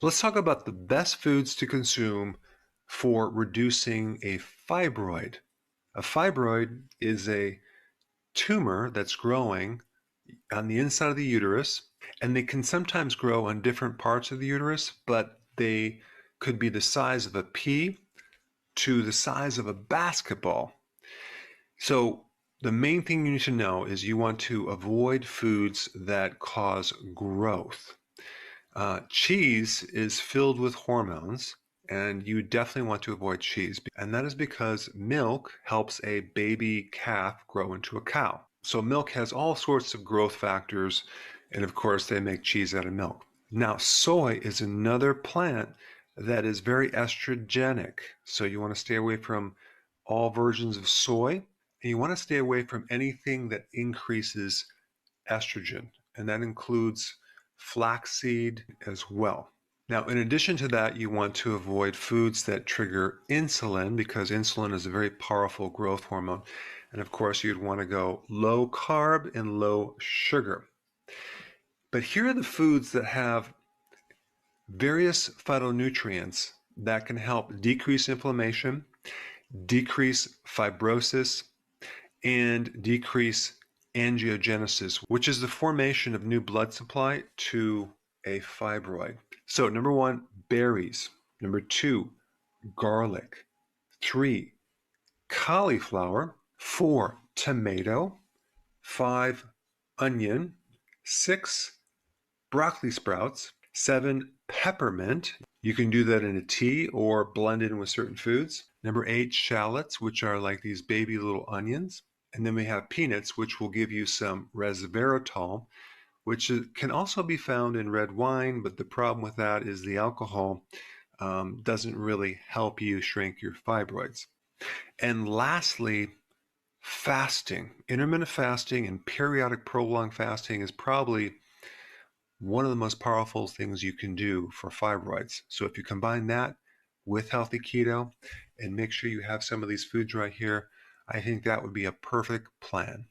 Let's talk about the best foods to consume for reducing a fibroid. A fibroid is a tumor that's growing on the inside of the uterus, and they can sometimes grow on different parts of the uterus, but they could be the size of a pea to the size of a basketball. So the main thing you need to know is you want to avoid foods that cause growth. Cheese is filled with hormones, and you definitely want to avoid cheese. And that is because milk helps a baby calf grow into a cow. So milk has all sorts of growth factors, and of course they make cheese out of milk. Now, soy is another plant that is very estrogenic. So you want to stay away from all versions of soy, and you want to stay away from anything that increases estrogen, and that includes flaxseed as well. Now, in addition to that, you want to avoid foods that trigger insulin because insulin is a very powerful growth hormone. And of course, you'd want to go low carb and low sugar. But here are the foods that have various phytonutrients that can help decrease inflammation, decrease fibrosis, and decrease angiogenesis, which is the formation of new blood supply to a fibroid. So number 1, berries. Number 2, garlic. 3, cauliflower. 4, tomato. 5, onion. 6, broccoli sprouts. 7, peppermint. You can do that in a tea or blend it in with certain foods. Number 8, shallots, which are like these baby little onions. And then we have peanuts, which will give you some resveratrol, which can also be found in red wine, but the problem with that is the alcohol doesn't really help you shrink your fibroids. And lastly, fasting. Intermittent fasting and periodic prolonged fasting is probably one of the most powerful things you can do for fibroids. So if you combine that with healthy keto and make sure you have some of these foods right here, I think that would be a perfect plan.